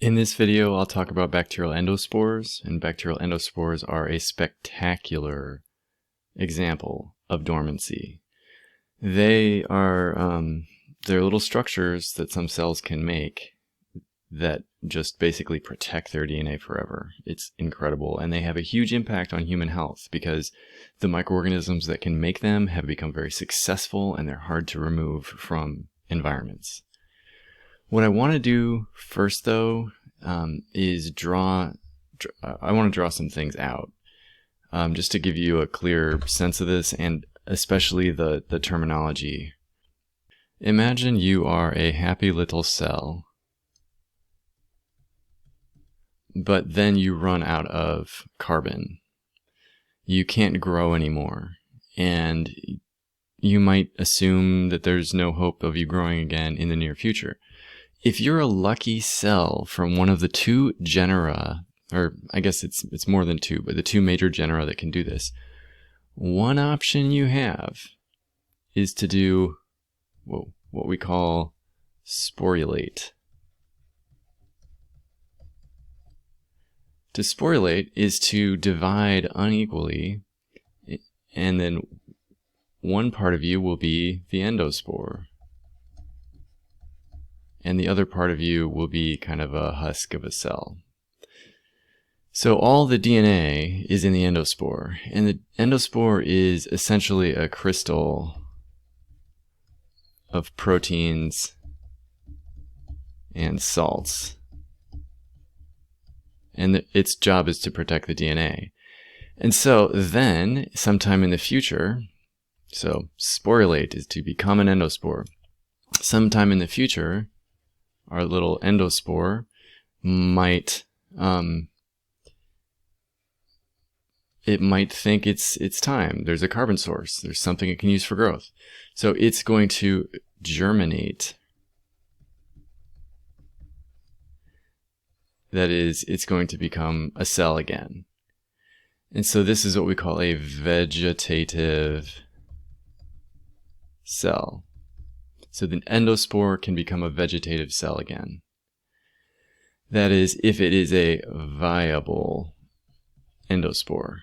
In this video, I'll talk about bacterial endospores, and bacterial endospores are a spectacular example of dormancy. They are they're little structures that some cells can make that just basically protect their DNA forever. It's incredible, and they have a huge impact on human health because the microorganisms that can make them have become very successful, and they're hard to remove from environments. What I want to do first, though, is I want to draw some things out, just to give you a clear sense of this, and especially the terminology. Imagine you are a happy little cell, but then you run out of carbon. You can't grow anymore, and you might assume that there's no hope of you growing again in the near future. If you're a lucky cell from one of the two genera, or I guess it's more than two, but the two major genera that can do this, one option you have is to do what we call sporulate. To sporulate is to divide unequally, and then one part of you will be the endospore, and the other part of you will be kind of a husk of a cell. So all the DNA is in the endospore, and the endospore is essentially a crystal of proteins and salts. And its job is to protect the DNA. And so then, sometime in the future, so sporulate is to become an endospore. Sometime in the future, our little endospore might it might think it's time. There's a carbon source. There's something it can use for growth. So it's going to germinate. That is, it's going to become a cell again. And so this is what we call a vegetative cell. So the endospore can become a vegetative cell again. That is, if it is a viable endospore.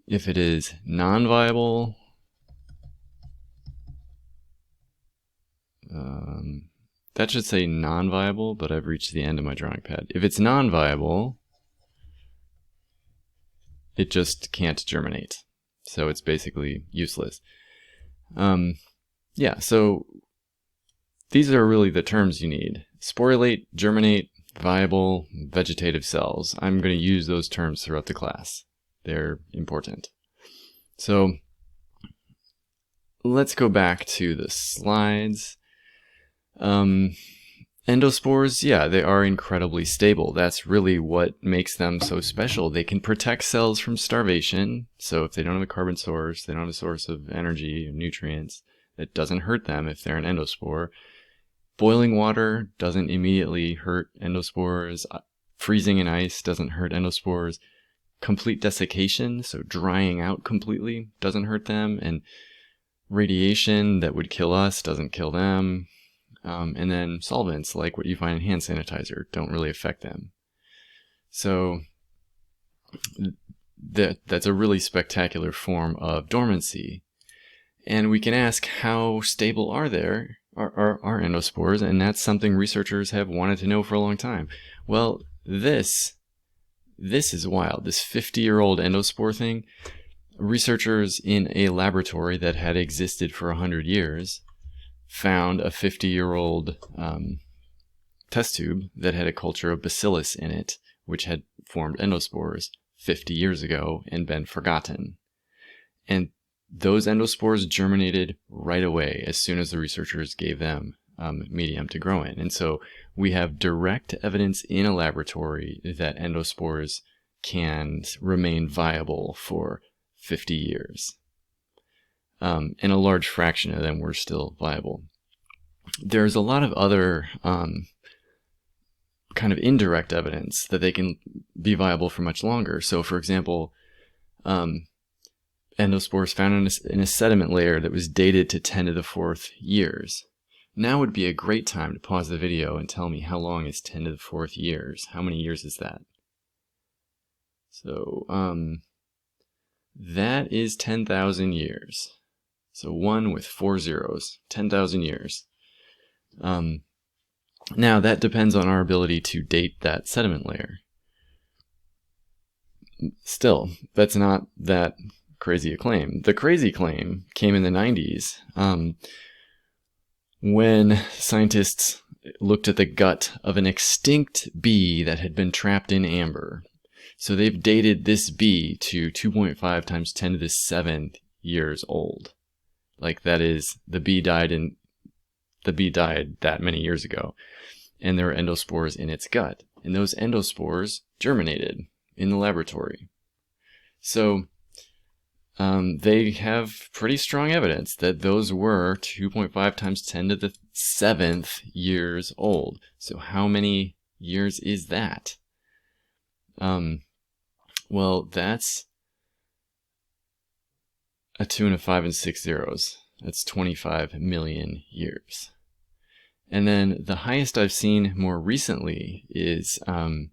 If it is non-viable, that should say non-viable, but I've reached the end of my drawing pad. If it's non-viable, it just can't germinate. So it's basically useless. Yeah, so these are really the terms you need. Sporulate, germinate, viable, vegetative cells. I'm going to use those terms throughout the class. They're important. So let's go back to the slides. Endospores, yeah, they are incredibly stable. That's really what makes them so special. They can protect cells from starvation. So if they don't have a carbon source, they don't have a source of energy or nutrients, it doesn't hurt them if they're an endospore. Boiling water doesn't immediately hurt endospores. Freezing in ice doesn't hurt endospores. Complete desiccation, so drying out completely, doesn't hurt them. And radiation that would kill us doesn't kill them. And then solvents, like what you find in hand sanitizer, don't really affect them. So that's a really spectacular form of dormancy. And we can ask, how stable are endospores? And that's something researchers have wanted to know for a long time. Well, this is wild. This 50-year-old endospore thing, researchers in a laboratory that had existed for 100 years found a 50-year-old test tube that had a culture of bacillus in it, which had formed endospores 50 years ago and been forgotten. And those endospores germinated right away as soon as the researchers gave them medium to grow in. And so we have direct evidence in a laboratory that endospores can remain viable for 50 years. And a large fraction of them were still viable. There's a lot of other kind of indirect evidence that they can be viable for much longer. So for example, endospores found in a sediment layer that was dated to 10 to the 4th years. Now would be a great time to pause the video and tell me how long is 10 to the 4th years. How many years is that? So, that is 10,000 years. So 1 with 4 zeros, 10,000 years. Now that depends on our ability to date that sediment layer. Still, that's not that crazy a claim. The crazy claim came in the 90s when scientists looked at the gut of an extinct bee that had been trapped in amber. So they've dated this bee to 2.5 times 10 to the 7th years old. Like that is, the bee died that many years ago, and there are endospores in its gut, and those endospores germinated in the laboratory. So they have pretty strong evidence that those were 2.5 times 10 to the 7th years old. So how many years is that? Well, that's a 2 and a 5 and 6 zeros. That's 25 million years. And then the highest I've seen more recently is from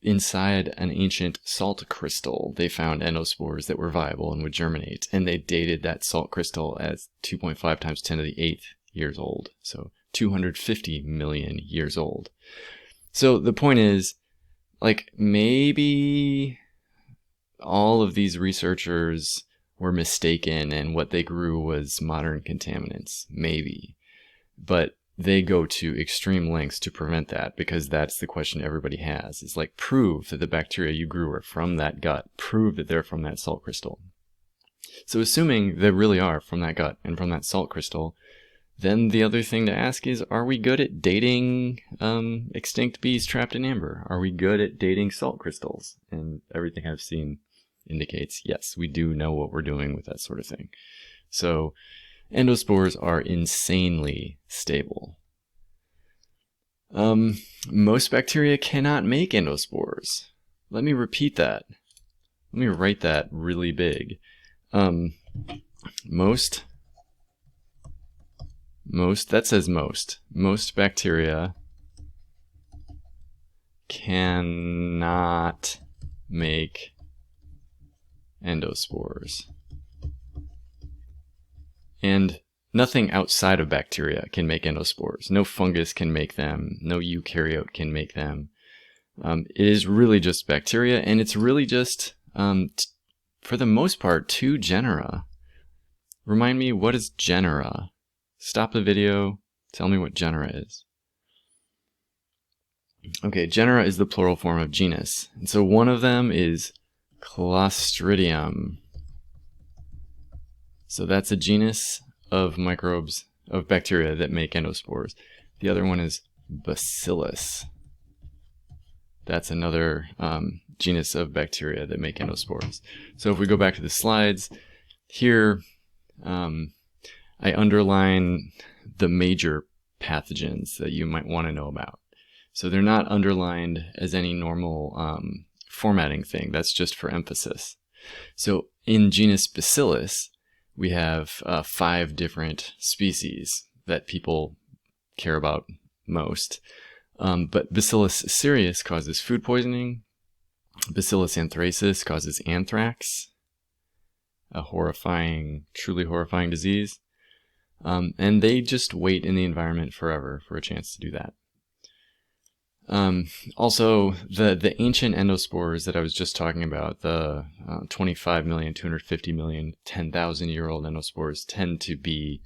inside an ancient salt crystal. They found endospores that were viable and would germinate, and they dated that salt crystal as 2.5 times 10 to the 8th years old. So 250 million years old. So the point is, like, maybe all of these researchers were mistaken and what they grew was modern contaminants. Maybe. But they go to extreme lengths to prevent that, because that's the question everybody has. It's like, prove that the bacteria you grew are from that gut. Prove that they're from that salt crystal. So assuming they really are from that gut and from that salt crystal, then the other thing to ask is, are we good at dating extinct bees trapped in amber? Are we good at dating salt crystals? And everything I've seen indicates, yes, we do know what we're doing with that sort of thing. So endospores are insanely stable. Most bacteria cannot make endospores. Let me repeat that. Let me write that really big. Most, that says most. Most bacteria cannot make endospores. And nothing outside of bacteria can make endospores. No fungus can make them. No eukaryote can make them. It is really just bacteria, and it's really just, for the most part, 2 genera. Remind me, what is genera? Stop the video. Tell me what genera is. Okay, genera is the plural form of genus. And so one of them is Clostridium. So that's a genus of microbes, of bacteria that make endospores. The other one is Bacillus. That's another genus of bacteria that make endospores. So if we go back to the slides, here I underline the major pathogens that you might want to know about. So they're not underlined as any normal formatting thing. That's just for emphasis. So in genus Bacillus, we have 5 different species that people care about most. But Bacillus cereus causes food poisoning. Bacillus anthracis causes anthrax, a horrifying, truly horrifying disease. And they just wait in the environment forever for a chance to do that. Also, the ancient endospores that I was just talking about, the 25 million, 250 million, 10,000-year-old endospores tend to be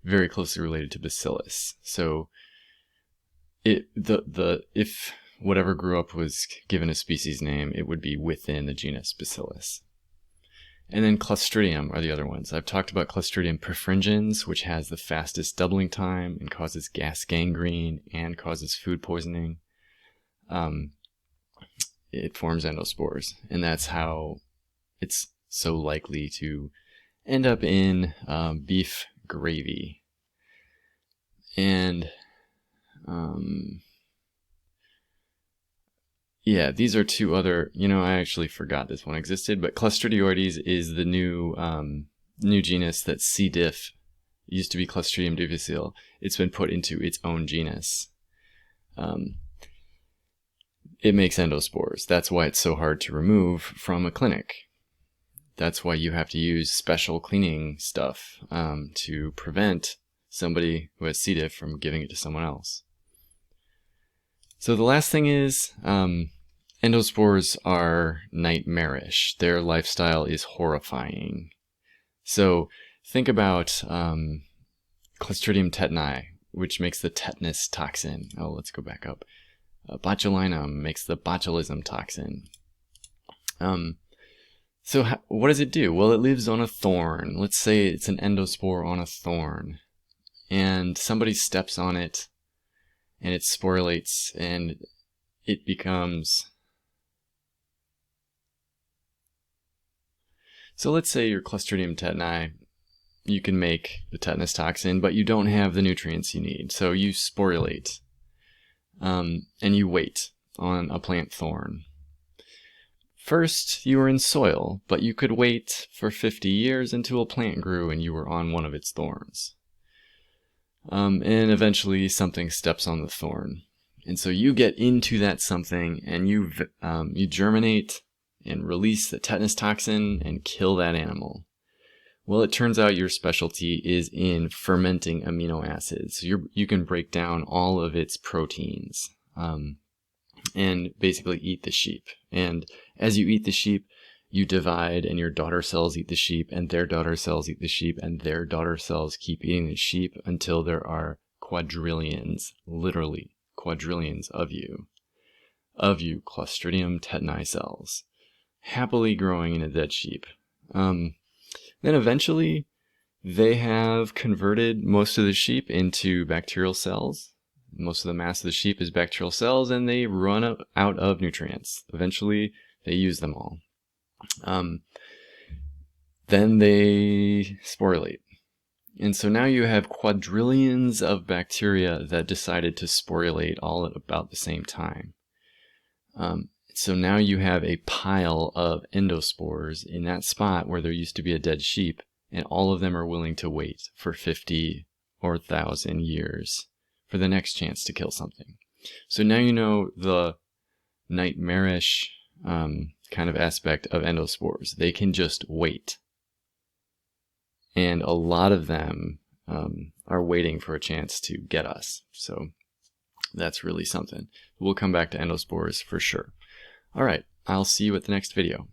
very closely related to Bacillus. So if whatever grew up was given a species name, it would be within the genus Bacillus. And then Clostridium are the other ones. I've talked about Clostridium perfringens, which has the fastest doubling time and causes gas gangrene and causes food poisoning. It forms endospores, and that's how it's so likely to end up in beef gravy. And yeah, these are 2 other, I actually forgot this one existed, but Clostridioides is the new genus that C. diff It used to be Clostridium difficile. It's been put into its own genus. It makes endospores. That's why it's so hard to remove from a clinic. That's why you have to use special cleaning stuff to prevent somebody who has C. diff from giving it to someone else. So the last thing is, endospores are nightmarish. Their lifestyle is horrifying. So think about Clostridium tetani, which makes the tetanus toxin. Oh, let's go back up. Botulinum makes the botulism toxin. So what does it do? Well, it lives on a thorn. Let's say it's an endospore on a thorn, and somebody steps on it, and it sporulates, and it becomes... So let's say you're Clostridium tetani. You can make the tetanus toxin, but you don't have the nutrients you need. So you sporulate, and you wait on a plant thorn. First, you were in soil, but you could wait for 50 years until a plant grew and you were on one of its thorns. And eventually something steps on the thorn. And so you get into that something, and you germinate and release the tetanus toxin and kill that animal. Well, it turns out your specialty is in fermenting amino acids. So you can break down all of its proteins and basically eat the sheep. And as you eat the sheep, you divide, and your daughter cells eat the sheep, and their daughter cells eat the sheep, and their daughter cells keep eating the sheep until there are quadrillions, literally quadrillions of you Clostridium tetani cells, happily growing in a dead sheep. Then eventually, they have converted most of the sheep into bacterial cells. Most of the mass of the sheep is bacterial cells, and they run out of nutrients. Eventually, they use them all. Then they sporulate. And so now you have quadrillions of bacteria that decided to sporulate all at about the same time. So now you have a pile of endospores in that spot where there used to be a dead sheep, and all of them are willing to wait for 50 or 1,000 years for the next chance to kill something. So now you know the nightmarish kind of aspect of endospores. They can just wait. And a lot of them are waiting for a chance to get us. So that's really something. We'll come back to endospores for sure. All right, I'll see you at the next video.